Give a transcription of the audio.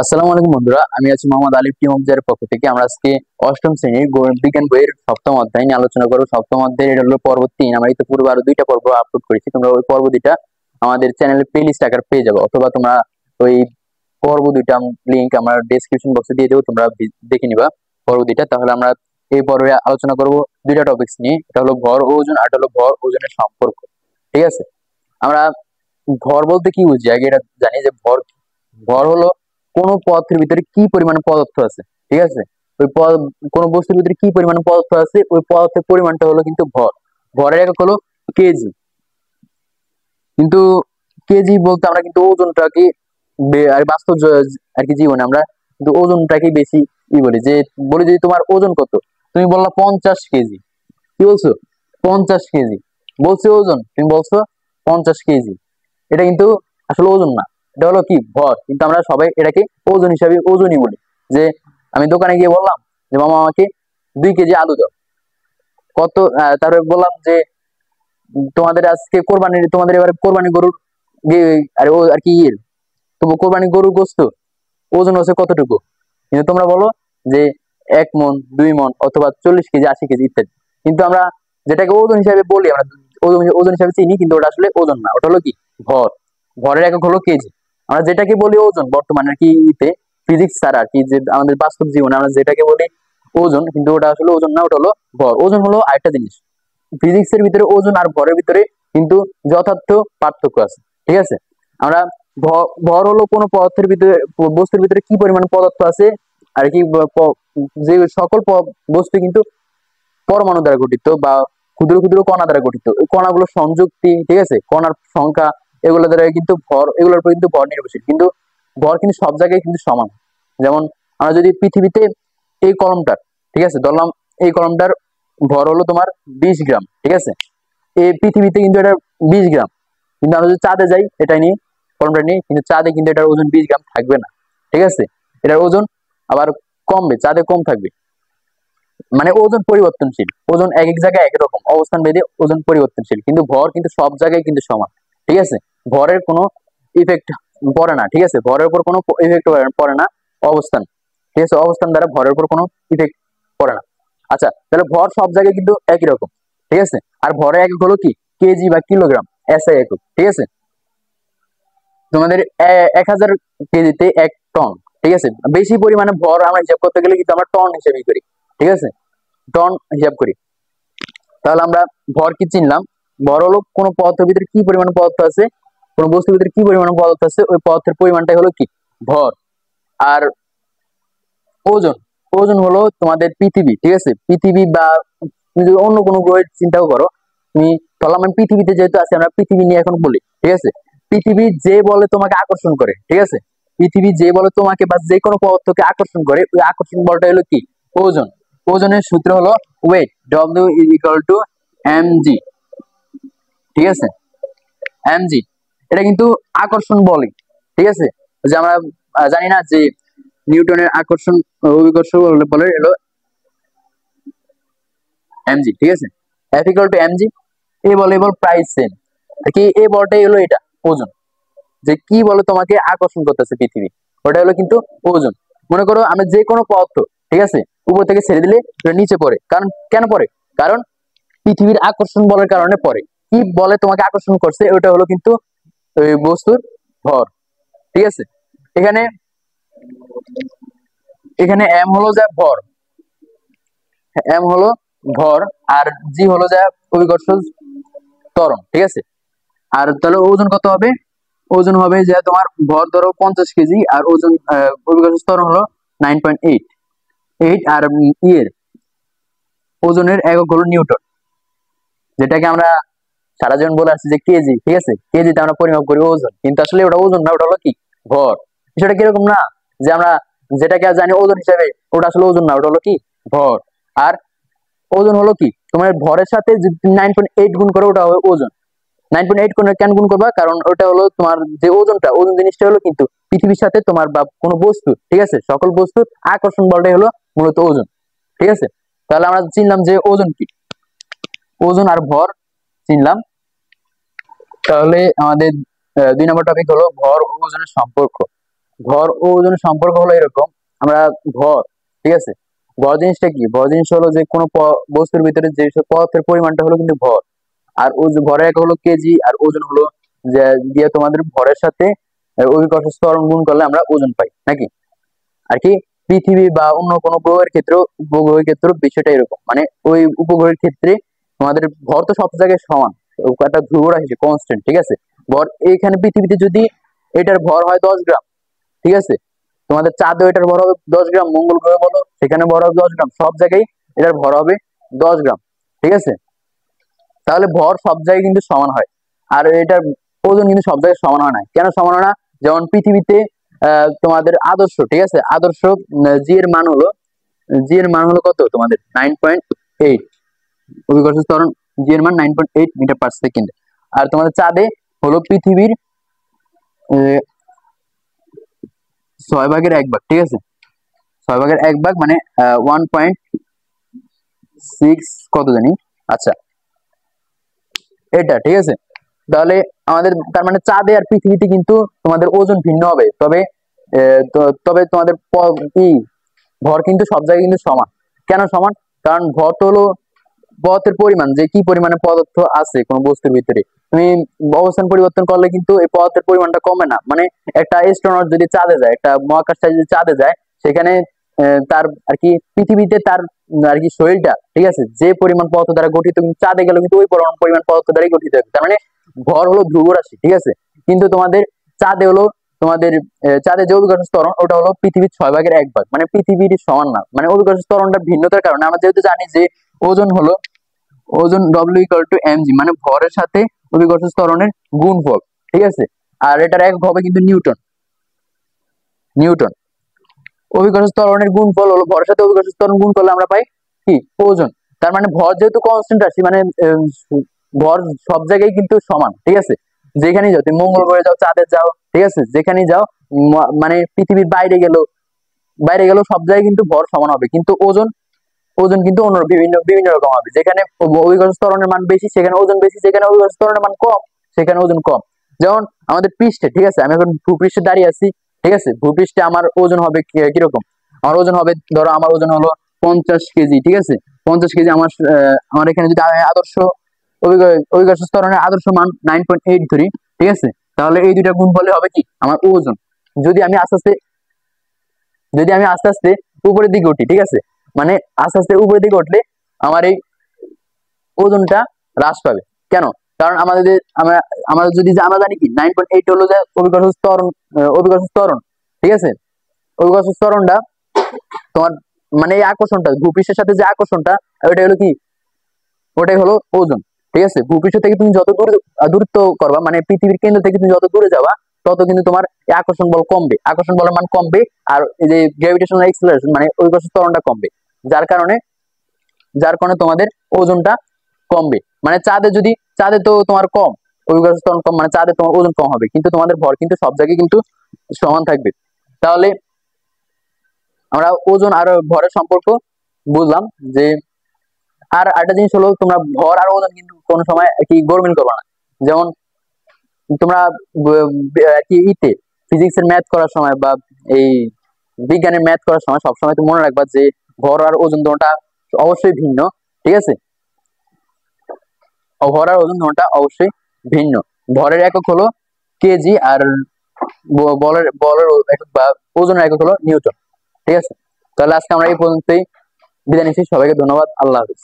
আসসালামু আলাইকুম বন্ধুরা, আমি আছি মোহাম্মদ আলিফ টিম অফিসারের পক্ষ থেকে। আমরা আজকে অষ্টম শ্রেণীর বিজ্ঞান বইয়ের সপ্তম অধ্যায় নিয়ে আলোচনা করবো। সপ্তম অধ্যায় এটা হলো পর্ব 3। আমরা ইতিপূর্বে আরো 2টা পর্ব আপলোড করেছি। তোমরা ওই পর্ব 2টা আমাদের চ্যানেলে প্লে লিস্ট আকার পেয়ে যাবে, অথবা তোমরা ওই পর্ব 2টা লিঙ্ক আমরা ডেসক্রিপশন বক্সে দিয়ে দেবো, তোমরা দেখে নিবা পর্ব 2টা। তাহলে আমরা এই পর্বে আলোচনা করব 2টা টপিকস নিয়ে। এটা হলো ভর ও ওজন, আর এটা হলো ভর ওজনের সম্পর্ক। ঠিক আছে, আমরা ভর বলতে কি বুঝি আগে এটা জানি যে ভর কি। ভর হলো কোন পদার্থের ভিতরে কি পরিমাণ পদার্থ আছে। ঠিক আছে, ওই কোন বস্তুর ভিতরে কি পরিমাণ পদার্থ আছে ওই পদার্থের পরিমাণটা হলো কিন্তু ভর। ভরের একক হলো কেজি। কিন্তু কেজি বলতে আমরা কিন্তু ওজনটাকে আর বাস্তব আর কি জীবনে আমরা কিন্তু ওজনটাকে বেশি বলি, যে বলি যে তোমার ওজন কত, তুমি বললা 50 কেজি। কি বলছো? 50 কেজি বলছে ওজন, তুমি বলছো 50 কেজি। এটা কিন্তু আসলে ওজন না, এটা হলো কি ভর। কিন্তু আমরা সবাই এটাকে ওজন হিসাবে ওজনই বলি। যে আমি দোকানে গিয়ে বললাম যে মামা আমাকে 2 কেজি আলু দাও, কত? তারপরে বললাম যে তোমাদের আজকে কোরবানির, তোমাদের এবারে কোরবানি গরুর আরে ও আর কি তবু কোরবানি গরুর গোস্ত ওজন হচ্ছে কতটুকু? কিন্তু তোমরা বলো যে 1 মণ, 2 মণ, অথবা 40 কেজি, 80 কেজি ইত্যাদি। কিন্তু আমরা যেটাকে ওজন হিসাবে বলি, আমরা ওজন ওজন হিসাবে চিনি, কিন্তু ওটা আসলে ওজন না, ওটা হলো কি ভর। ভরের একক হলো কেজি। আমরা যেটাকে বলি ওজন বর্তমানে আর কি ফিজিক্স ছাড়া আর কি, যে আমাদের বাস্তব জীবনে আমরা যেটাকে বলি ওজন, কিন্তু ওটা আসলে ওজন না, ওটা হলো ভর। ওজন হলো আরেকটা জিনিস। ফিজিক্স এর ভিতরে ওজন আর ভরের ভিতরে কিন্তু যথার্থ পার্থক্য আছে। ঠিক আছে, আমরা ভর হলো কোন পদার্থের ভিতরে, বস্তুর ভিতরে কি পরিমাণ পদার্থ আছে আর কি। যে সকল বস্তু কিন্তু পরমাণু দ্বারা গঠিত বা ক্ষুদ্র ক্ষুদ্র কণা দ্বারা গঠিত। এই কণাগুলো সংযুক্তি, ঠিক আছে, কণার সংখ্যা, এগুলো দ্বারা কিন্তু ভর, এগুলোর উপর কিন্তু ভর নির্ভরশীল। কিন্তু ভর কিন্তু সব জায়গায় কিন্তু সমান। যেমন আমরা যদি পৃথিবীতে এই কলমটার, ঠিক আছে, ধরলাম এই কলমটার ভর হলো তোমার 20 গ্রাম। ঠিক আছে, এই পৃথিবীতে কিন্তু এটা 20 গ্রাম। কিন্তু আমরা যদি চাঁদে যাই এটা নিয়ে, কলমটা নিয়ে, কিন্তু চাঁদে কিন্তু এটার ওজন 20 গ্রাম থাকবে না। ঠিক আছে, এটার ওজন আবার কমবে, চাঁদে কম থাকবে। মানে ওজন পরিবর্তনশীল, ওজন এক এক জায়গায় একরকম অবস্থান ভেদে ওজন পরিবর্তনশীল, কিন্তু ভর কিন্তু সব জায়গায় কিন্তু সমান। ঠিক আছে, ভরের কোনো ইফেক্ট পড়ে না। ঠিক আছে, ভরের উপর কোনো ইফেক্ট পড়ে না, অবস্থান। ঠিক আছে, অবস্থান দ্বারা ভরের উপর কোনো ইফেক্ট পড়ে না। আচ্ছা, তাহলে ভর সব জায়গায় কিন্তু একই রকম। ঠিক আছে, আর ভরের একক হলো কি কেজি বা কিলোগ্রাম, এসআই একক। ঠিক আছে, তোমাদের 1000 কেজিতে 1 টন। ঠিক আছে, বেশি পরিমাণে ভর আমরা হিসাব করতে গেলে কিন্তু আমরা টন হিসেবেই করি। ঠিক আছে, টন হিসাব করি। তাহলে আমরা ভর কি চিনলাম? ভর হলো কোন পদার্থের ভিতরে কি পরিমাণ পদার্থ আছে, কোন বস্তুর ভিতরে কি পরিমাণ পদার্থ আছে, ওই পদার্থের পরিমাণটাই হলো কি ভর। আর ওজন, ওজন হলো তোমাদের পৃথিবী। ঠিক আছে, পৃথিবী বা তুমি যদি অন্য কোনো গ্রহের চিন্তাও করো, তুমি ধরলাম আমি পৃথিবীতে যেহেতু আছি, আমরা পৃথিবী নিয়ে এখন বলি। ঠিক আছে, পৃথিবী যে বলে তোমাকে আকর্ষণ করে, ঠিক আছে, পৃথিবী যে বলে তোমাকে বা যে কোনো পদার্থকে আকর্ষণ করে, ওই আকর্ষণ বলটা হলো কি ওজন। ওজনের সূত্র হলো weight, W is equal to M G. ঠিক আছে, এম জি, এটা কিন্তু আকর্ষণ বলে। ঠিক আছে, যে আমরা জানি না যে নিউটনের আকর্ষণ অভিকর্ষ বলে হলো এমজি। ঠিক আছে, এফ ইকুয়াল টু এমজি। এ বলে বল প্রাইস সেম কি, এ বলটাই হলো এটা ওজন। যে কি বলে তোমাকে আকর্ষণ করতেছে পৃথিবী, ওটা হলো কিন্তু ওজন। মনে করো আমি যে কোনো পদার্থ, ঠিক আছে, উপর থেকে ছেড়ে দিলে নিচে পড়ে, কারণ কেন পড়ে? কারণ পৃথিবীর আকর্ষণ বলের কারণে পড়ে। কি বলে তোমাকে আকর্ষণ করছে, ওটা হলো কিন্তু ওই বস্তুর ভর। ঠিক আছে, এখানে এখানে এম হলো যা ভর, এম হলো ভর, আর জি হলো যা অভিকর্ষ ত্বরণ। ঠিক আছে, আর তাহলে ওজন কত হবে? ওজন হবে যে তোমার ভর ধরো 50 কেজি, আর ওজন অভিকর্ষ ত্বরণ হলো 9.8 আর ইয়ের ওজনের একক হলো নিউটন, যেটাকে আমরা সারা জীবন বলে আসছি যে কেজি। ঠিক আছে, কেজিতে আমরা পরিমাপ করি ওজন, কিন্তু আসলে ওটা ওজন না, ওটা হলো কি ভর। বিষয়টা কিরকম না, যে আমরা যেটাকে জানি ওজন হিসাবে, ওটা আসলে ওজন না, ওটা হলো কি ভর। আর ওজন হলো কি তোমার ভরের সাথে 9.8 গুণ করে, ওটা হবে ওজন। 9.8 কেন গুণ করবা? কারণ ওটা হলো তোমার যে ওজনটা, ওজন জিনিসটা হলো কিন্তু পৃথিবীর সাথে তোমার বা কোনো বস্তু, ঠিক আছে, সকল বস্তুর আকর্ষণ বলটাই হলো মূলত ওজন। ঠিক আছে, তাহলে আমরা চিনলাম যে ওজন কি, ওজন আর ভর চিনলাম। তাহলে আমাদের 2 নম্বর টপিক হলো ভর ও ওজনের সম্পর্ক। ভর ও ওজনের সম্পর্ক হলো এরকম। আমরা ভর, ঠিক আছে, ভর জিনিসটা কি? ভর জিনিস হলো যে কোনো বস্তুর ভিতরে যে সব পদার্থের পরিমাণটা হলো কিন্তু ভর। আর ভরের একক হলো কেজি, আর ওজন হলো যে দিয়ে তোমাদের ভরের সাথে অভিকর্ষ ত্বরণ গুণ করলে আমরা ওজন পাই নাকি। আর কি পৃথিবী বা অন্য কোনো গ্রহের ক্ষেত্রেও, উপগ্রহের ক্ষেত্রেও বিষয়টা এরকম, মানে ওই উপগ্রহের ক্ষেত্রে তোমাদের ভর তো সব জায়গায় সমান, একটা ধ্রুবরাশি কনস্ট্যান্ট, ঠিক আছে। ভর এইখানে পৃথিবীতে যদি এটার ভর হয় 10 গ্রাম, ঠিক আছে, তোমাদের চাঁদে এটার ভর হবে 10 গ্রাম, মঙ্গল গ্রহে বলো সেখানে ভর হবে 10 গ্রাম, সব জায়গায় এটার ভর হবে 10 গ্রাম, ঠিক আছে। তাহলে ভর সব জায়গায় কিন্তু সমান হয়। আর এটার ওজন কিন্তু সব জায়গায় সমান হয় না। কেন সমান হয় না? যেমন পৃথিবীতে তোমাদের আদর্শ, ঠিক আছে, আদর্শ জি এর মান হলো, কত তোমাদের 9.8, অভিকর্ষ ত্বরণ জি এর মান 9.8 মিটার পার সেকেন্ড। আর তোমাদের চাঁদে হলো পৃথিবীর 6/1 ঠিক আছে, 6/1 মানে 1.6 কত জানি, আচ্ছা এটা, ঠিক আছে। তাহলে আমাদের তার মানে চাঁদে আর পৃথিবীতে কিন্তু তোমাদের ওজন ভিন্ন হবে, তবে তবে তোমাদের কি ভর কিন্তু সব জায়গায় কিন্তু সমান। কেন সমান? কারণ ভর তো হলো পদার্থের পরিমাণ, যে কি পরিমাণে পদার্থ আছে কোন বস্তুর ভিতরে। তুমি অবস্থান পরিবর্তন করলে কিন্তু এই পদার্থের পরিমাণটা কমে না। মানে একটা অ্যাস্ট্রোনট যদি চাঁদে যায়, একটা মহাকাশচারী যদি চাঁদে যায়, সেখানে তার আর কি পৃথিবীতে তার আর কি শরীরটা, ঠিক আছে, যে পরিমাণ পদার্থ দ্বারা গঠিত, কিন্তু চাঁদে গেলে কিন্তু ওই পরিমাণ পদার্থ দ্বারাই গঠিত হবে। তার মানে ভর হলো ধ্রুব রাশি, ঠিক আছে। কিন্তু তোমাদের চাঁদে হলো তোমাদের চাঁদে যে অভিকর্ষ ত্বরণ, ওটা হলো পৃথিবীর 6/1, মানে পৃথিবীর সমান না। মানে অভিকর্ষ ত্বরণটা ভিন্নতার কারণে আমরা যেহেতু জানি যে ওজন হলো, ওজন W = mg, মানে ভরের সাথে অভিকর্ষ ত্বরণের গুণফল, ঠিক আছে। আর এটার একক হবে কিন্তু নিউটন। নিউটন অভিকর্ষ ত্বরণের গুণফল হলো ভরের সাথে অভিকর্ষ ত্বরণ গুণ করলে আমরা পাই কি ওজন। তার মানে ভর যেহেতু কনস্ট্যান্ট রাশি, মানে ভর সব জায়গায় কিন্তু সমান, ঠিক আছে। যেখানেই যাও, তুমি মঙ্গল গ্রহে যাও, চাঁদে যাও, ঠিক আছে, যেখানেই যাও, মানে পৃথিবীর বাইরে গেলেও সব জায়গায় কিন্তু ভর সমান হবে। কিন্তু ওজন, কিন্তু অন্য বিভিন্ন বিভিন্ন রকম হবে। যেখানে অভিকর্ষ ত্বরণের মান বেশি সেখানে ওজন বেশি, যেখানে অভিকর্ষ ত্বরণের মান কম সেখানে ওজন কম। যেমন আমাদের পৃষ্ঠে, ঠিক আছে, আমি এখন ভূপৃষ্ঠে দাঁড়িয়ে আছি, ঠিক আছে, ভূপৃষ্ঠে আমার ওজন হবে কিরকম? আমার ওজন হবে, ধরো আমার ওজন হলো 50 কেজি, ঠিক আছে, 50 কেজি। আমার এখানে যদি আমি আদর্শ অভিকর্ষ ত্বরণের আদর্শ মান 9.8 ধরি, ঠিক আছে, তাহলে এই দুইটা গুণ ফলে হবে কি আমার ওজন। যদি আমি আস্তে আস্তে আস্তে আস্তে উপরের দিকে উঠি, ঠিক আছে, মানে আস্তে আস্তে উপরের দিকে উঠলে আমার এই ওজনটা হ্রাস পাবে। কেন? কারণ আমাদের যদি আমরা জানি কি 9.8 হলো যে অভিকর্ষ ত্বরণ, ঠিক আছে, অভিকর্ষ ত্বরণটা তোমার মানে এই আকর্ষণটা, ভূপৃষ্ঠের সাথে যে আকর্ষণটা, ওইটা হলো কি, ওটাই হলো ওজন, ঠিক আছে। ভূপৃষ্ঠ থেকে তুমি যত দূরত্ব করবা, মানে পৃথিবীর কেন্দ্র থেকে তুমি যত দূরে যাবা, তত কিন্তু তোমার এই আকর্ষণ বল কমবে, আকর্ষণ বলের মান কমবে। আর এই যে গ্র্যাভিটেশনাল এক্সেলারেশন, মানে অভিকর্ষ ত্বরণটা কমবে, যার কারণে তোমাদের ওজনটা কমবে। মানে চাঁদে তো তোমার কম অভিকর্ষ ত্বরণ কম, মানে চাঁদে তোমার ওজন কম হবে, কিন্তু তোমাদের ভর কিন্তু সব জায়গায় কিন্তু সমান থাকবে। তাহলে আমরা ওজন আর ভরের সম্পর্ক বুঝলাম যে। আর একটা জিনিস হলো, তোমরা ভর আর ওজন কিন্তু কোনো সময় কি গরমিল করবে না। যেমন তোমরা কি ফিজিক্স এর ম্যাথ করার সময় বা এই বিজ্ঞানের ম্যাথ করার সময় সবসময় তুমি মনে রাখবা যে ভর আর ওজন দুটোটা অবশ্যই ভিন্ন, ঠিক আছে। ভর আর ওজন দুটোটা অবশ্যই ভিন্ন। ভরের একক হলো কেজি, আর বলের একক বা ওজনের একক হলো নিউটন, ঠিক আছে। তাহলে আজকে আমরা এই পর্যন্তই বিদায় নিচ্ছি। সবাইকে ধন্যবাদ। আল্লাহ হাফিজ।